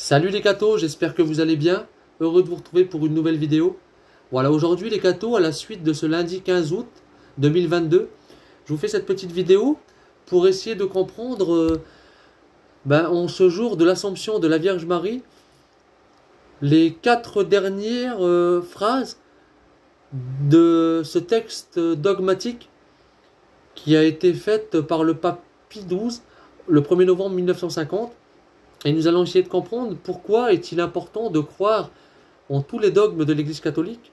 Salut les cathos, j'espère que vous allez bien. Heureux de vous retrouver pour une nouvelle vidéo. Voilà, aujourd'hui les cathos, à la suite de ce lundi 15 août 2022, je vous fais cette petite vidéo pour essayer de comprendre, en ce jour de l'Assomption de la Vierge Marie, les 4 dernières phrases de ce texte dogmatique qui a été faite par le pape Pie XII le 1er novembre 1950. Et nous allons essayer de comprendre pourquoi est-il important de croire en tous les dogmes de l'Église catholique.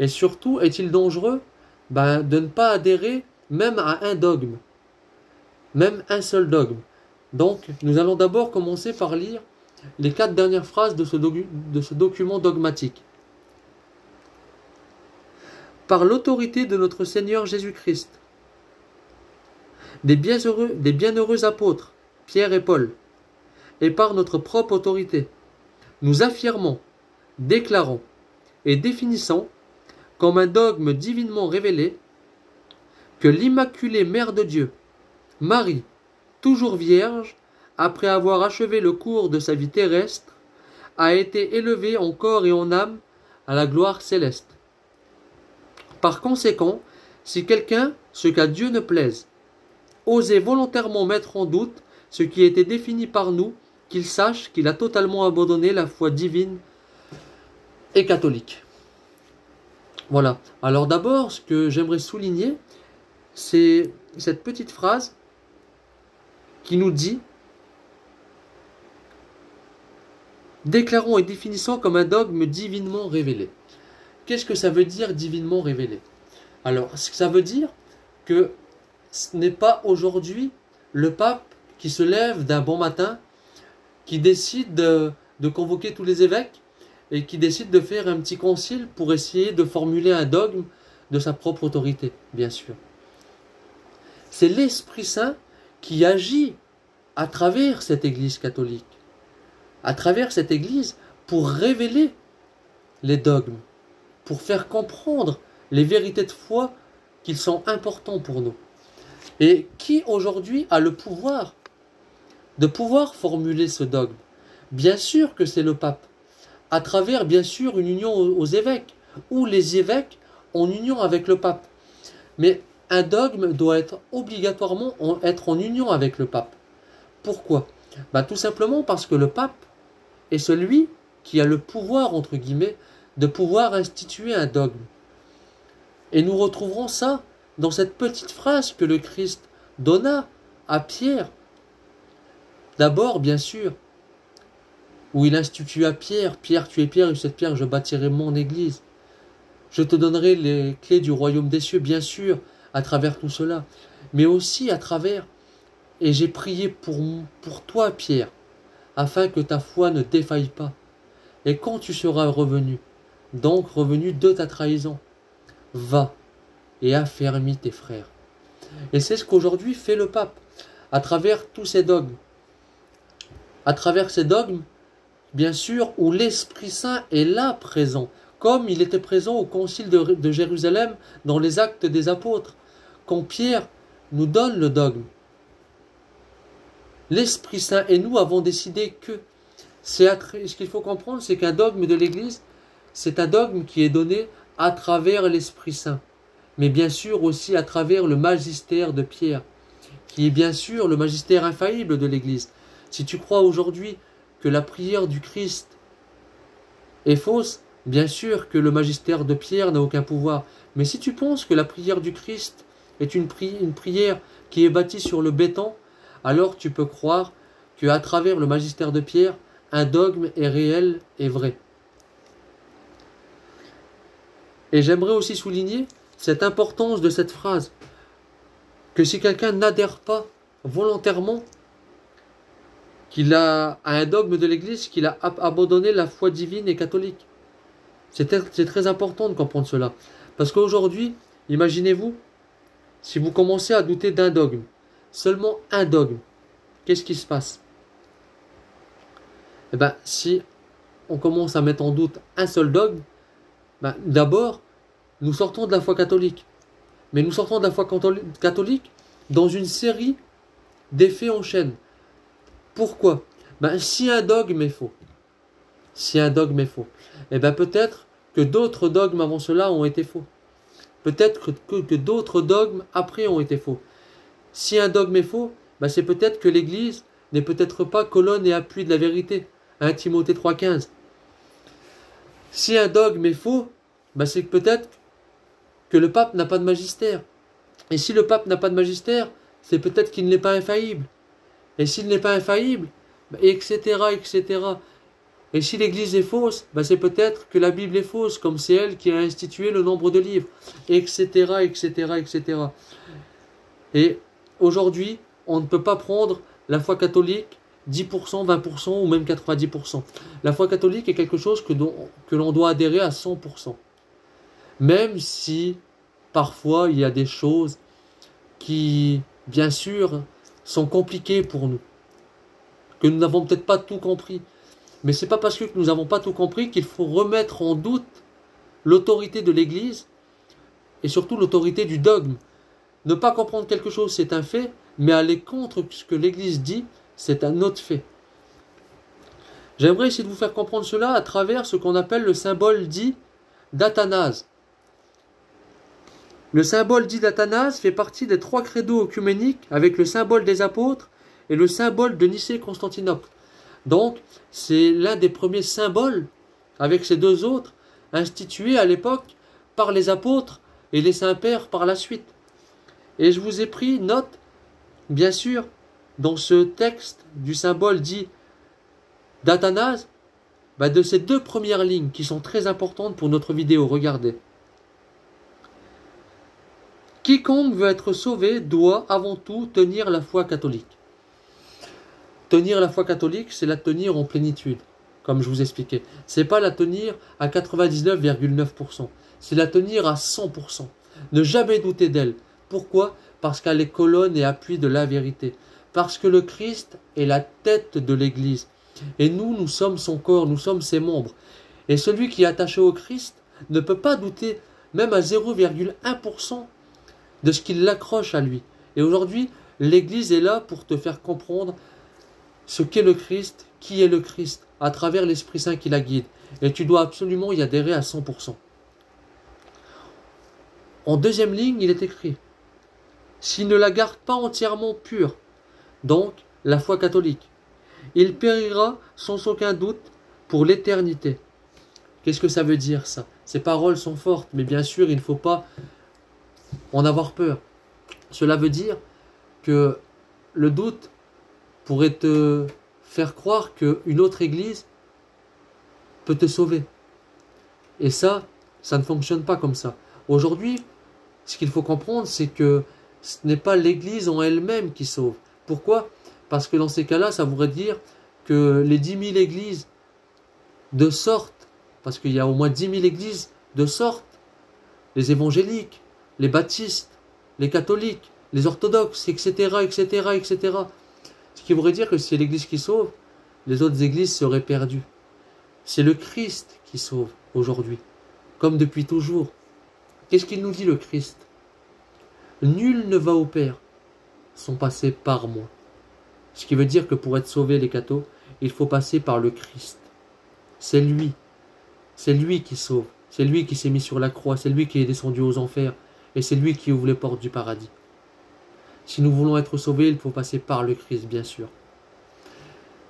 Et surtout, est-il dangereux de ne pas adhérer même à un dogme, même un seul dogme. Donc, nous allons d'abord commencer par lire les 4 dernières phrases de ce document dogmatique. Par l'autorité de notre Seigneur Jésus-Christ, des bienheureux apôtres, Pierre et Paul, et par notre propre autorité, nous affirmons, déclarons et définissons comme un dogme divinement révélé que l'Immaculée Mère de Dieu, Marie, toujours vierge, après avoir achevé le cours de sa vie terrestre, a été élevée en corps et en âme à la gloire céleste. Par conséquent, si quelqu'un, ce qu'à Dieu ne plaise, osait volontairement mettre en doute ce qui était défini par nous, qu'il sache qu'il a totalement abandonné la foi divine et catholique. Voilà. Alors d'abord, ce que j'aimerais souligner, c'est cette petite phrase qui nous dit « Déclarons et définissons comme un dogme divinement révélé ». Qu'est-ce que ça veut dire divinement révélé? Alors, ça veut dire que ce n'est pas aujourd'hui le pape qui se lève d'un bon matin, qui décide de convoquer tous les évêques et qui décide de faire un petit concile pour essayer de formuler un dogme de sa propre autorité, bien sûr. C'est l'Esprit Saint qui agit à travers cette Église catholique, à travers cette Église pour révéler les dogmes, pour faire comprendre les vérités de foi qui sont importants pour nous. Et qui aujourd'hui a le pouvoir de pouvoir formuler ce dogme? Bien sûr que c'est le pape, à travers bien sûr une union aux évêques, ou les évêques en union avec le pape. Mais un dogme doit être obligatoirement être en union avec le pape. Pourquoi? Tout simplement parce que le pape est celui qui a le pouvoir, entre guillemets, de pouvoir instituer un dogme. Et nous retrouverons ça dans cette petite phrase que le Christ donna à Pierre. D'abord, bien sûr, où il institue à Pierre, « Pierre, tu es Pierre, et cette pierre, je bâtirai mon église. Je te donnerai les clés du royaume des cieux, bien sûr, à travers tout cela. Mais aussi à travers, et j'ai prié pour toi, Pierre, afin que ta foi ne défaille pas. Et quand tu seras revenu, donc revenu de ta trahison, va et affermis tes frères. » Et c'est ce qu'aujourd'hui fait le pape, à travers tous ces dogmes. À travers ces dogmes, bien sûr, où l'Esprit Saint est là présent, comme il était présent au concile de Jérusalem dans les Actes des Apôtres, quand Pierre nous donne le dogme. L'Esprit Saint et nous avons décidé que ce qu'il faut comprendre, c'est qu'un dogme de l'Église, c'est un dogme qui est donné à travers l'Esprit Saint, mais bien sûr aussi à travers le magistère de Pierre, qui est bien sûr le magistère infaillible de l'Église. Si tu crois aujourd'hui que la prière du Christ est fausse, bien sûr que le magistère de Pierre n'a aucun pouvoir. Mais si tu penses que la prière du Christ est une prière qui est bâtie sur le béton, alors tu peux croire qu'à travers le magistère de Pierre, un dogme est réel et vrai. Et j'aimerais aussi souligner cette importance de cette phrase, que si quelqu'un n'adhère pas volontairement qu'il a à un dogme de l'Église, qu'il a abandonné la foi divine et catholique. C'est très important de comprendre cela. Parce qu'aujourd'hui, imaginez-vous, si vous commencez à douter d'un dogme, seulement un dogme, qu'est-ce qui se passe? Si on commence à mettre en doute un seul dogme, d'abord, nous sortons de la foi catholique. Mais nous sortons de la foi catholique dans une série d'effets en chaîne. Pourquoi? Si un dogme est faux, si un dogme est faux? Eh bien peut-être que d'autres dogmes avant cela ont été faux. Peut-être que d'autres dogmes après ont été faux. Si un dogme est faux, ben c'est peut-être que l'Église n'est peut-être pas colonne et appui de la vérité. 1 Timothée 3,15. Si un dogme est faux, ben c'est peut-être que le pape n'a pas de magistère. Et si le pape n'a pas de magistère, c'est peut-être qu'il n'est pas infaillible. Et s'il n'est pas infaillible, etc., etc. Et si l'Église est fausse, c'est peut-être que la Bible est fausse, comme c'est elle qui a institué le nombre de livres, etc., etc., etc. Et aujourd'hui, on ne peut pas prendre la foi catholique 10%, 20% ou même 90%. La foi catholique est quelque chose que l'on doit adhérer à 100%. Même si, parfois, il y a des choses qui, bien sûr, sont compliquées pour nous, que nous n'avons peut-être pas tout compris. Mais ce n'est pas parce que nous n'avons pas tout compris qu'il faut remettre en doute l'autorité de l'Église et surtout l'autorité du dogme. Ne pas comprendre quelque chose, c'est un fait, mais aller contre ce que l'Église dit, c'est un autre fait. J'aimerais essayer de vous faire comprendre cela à travers ce qu'on appelle le symbole dit d'Athanase. Le symbole dit d'Athanase fait partie des 3 credos œcuméniques avec le symbole des apôtres et le symbole de Nicée-Constantinople. Donc, c'est l'un des premiers symboles, avec ces 2 autres, institués à l'époque par les apôtres et les saints-pères par la suite. Et je vous ai pris note, bien sûr, dans ce texte du symbole dit d'Athanase, de ces 2 premières lignes qui sont très importantes pour notre vidéo. Regardez. Quiconque veut être sauvé doit avant tout tenir la foi catholique. Tenir la foi catholique, c'est la tenir en plénitude, comme je vous expliquais. C'est pas la tenir à 99,9%. C'est la tenir à 100%. Ne jamais douter d'elle. Pourquoi? Parce qu'elle est colonne et appui de la vérité. Parce que le Christ est la tête de l'Église. Et nous sommes son corps, nous sommes ses membres. Et celui qui est attaché au Christ ne peut pas douter, même à 0,1%, de ce qui l'accroche à lui. Et aujourd'hui, l'Église est là pour te faire comprendre ce qu'est le Christ, qui est le Christ, à travers l'Esprit Saint qui la guide. Et tu dois absolument y adhérer à 100%. En 2e ligne, il est écrit « S'il ne la garde pas entièrement pure, donc la foi catholique, il périra sans aucun doute pour l'éternité. » Qu'est-ce que ça veut dire ça? Ces paroles sont fortes, mais bien sûr, il ne faut pas en avoir peur. Cela veut dire que le doute pourrait te faire croire qu'une autre église peut te sauver. Et ça ne fonctionne pas comme ça. Aujourd'hui, ce qu'il faut comprendre, c'est que ce n'est pas l'église en elle-même qui sauve. Pourquoi? Parce que dans ces cas-là, ça voudrait dire que les 10 000 églises de sorte, parce qu'il y a au moins 10 000 églises de sorte, les évangéliques, les baptistes, les catholiques, les orthodoxes, etc., etc., etc., ce qui voudrait dire que si c'est l'Église qui sauve, les autres églises seraient perdues. C'est le Christ qui sauve aujourd'hui, comme depuis toujours. Qu'est-ce qu'il nous dit le Christ? Nul ne va au Père sans passer par moi. Ce qui veut dire que pour être sauvé les cathos, il faut passer par le Christ. C'est lui qui sauve. C'est lui qui s'est mis sur la croix, c'est lui qui est descendu aux enfers, et c'est lui qui ouvre les portes du paradis. Si nous voulons être sauvés, il faut passer par le Christ, bien sûr.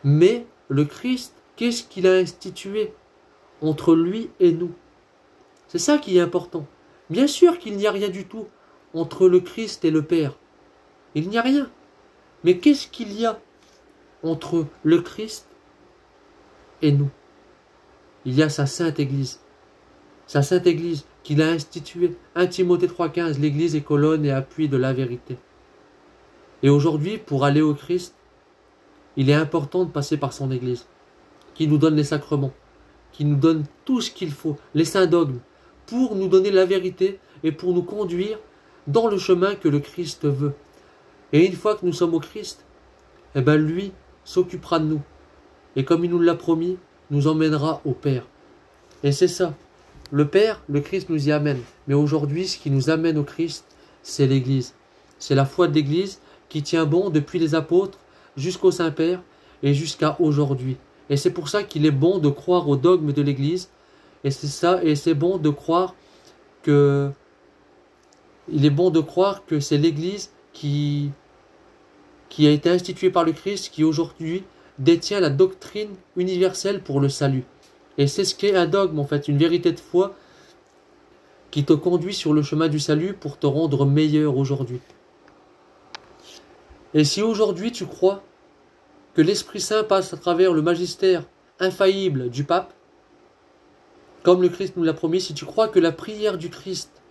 Mais le Christ, qu'est-ce qu'il a institué entre lui et nous? C'est ça qui est important. Bien sûr qu'il n'y a rien du tout entre le Christ et le Père. Il n'y a rien. Mais qu'est-ce qu'il y a entre le Christ et nous? Il y a sa Sainte Église. Sa Sainte Église qu'il a instituée. 1 Timothée 3,15, l'Église est colonne et appui de la vérité. Et aujourd'hui, pour aller au Christ, il est important de passer par son Église, qui nous donne les sacrements, qui nous donne tout ce qu'il faut, les saints dogmes, pour nous donner la vérité et pour nous conduire dans le chemin que le Christ veut. Et une fois que nous sommes au Christ, lui s'occupera de nous. Et comme il nous l'a promis, nous emmènera au Père. Et c'est ça. Le Père, le Christ nous y amène. Mais aujourd'hui, ce qui nous amène au Christ, c'est l'Église. C'est la foi de l'Église qui tient bon depuis les apôtres jusqu'au Saint-Père et jusqu'à aujourd'hui. Et c'est pour ça qu'il est bon de croire au dogme de l'Église. Et c'est ça, et c'est bon de croire que c'est l'Église qui a été instituée par le Christ, qui aujourd'hui détient la doctrine universelle pour le salut. Et c'est ce qu'est un dogme, en fait, une vérité de foi qui te conduit sur le chemin du salut pour te rendre meilleur aujourd'hui. Et si aujourd'hui tu crois que l'Esprit Saint passe à travers le magistère infaillible du pape, comme le Christ nous l'a promis, si tu crois que la prière du Christ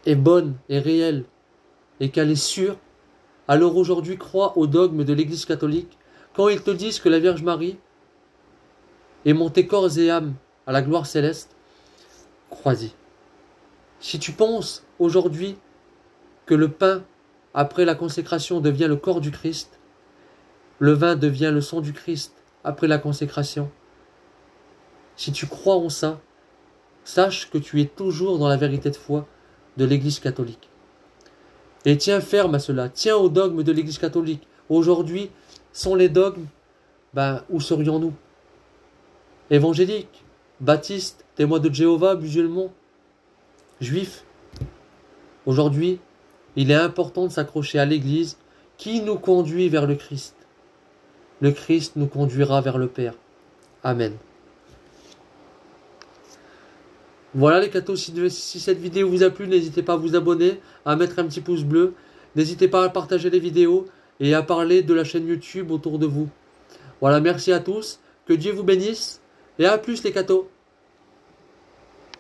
est bonne et réelle et qu'elle est sûre, alors aujourd'hui crois au dogme de l'Église catholique quand ils te disent que la Vierge Marie est montée corps et âme à la gloire céleste. Crois-y. Si tu penses aujourd'hui que le pain après la consécration devient le corps du Christ, le vin devient le sang du Christ après la consécration, si tu crois en ça, sache que tu es toujours dans la vérité de foi de l'Église catholique. Et tiens ferme à cela, tiens au dogme de l'Église catholique. Aujourd'hui, sans les dogmes, où serions-nous? Évangéliques, baptistes, témoins de Jéhovah, musulmans, juifs. Aujourd'hui, il est important de s'accrocher à l'Église qui nous conduit vers le Christ. Le Christ nous conduira vers le Père. Amen. Voilà les cathos, si cette vidéo vous a plu, n'hésitez pas à vous abonner, à mettre un petit pouce bleu, n'hésitez pas à partager les vidéos et à parler de la chaîne YouTube autour de vous. Voilà, merci à tous, que Dieu vous bénisse et à plus les cathos.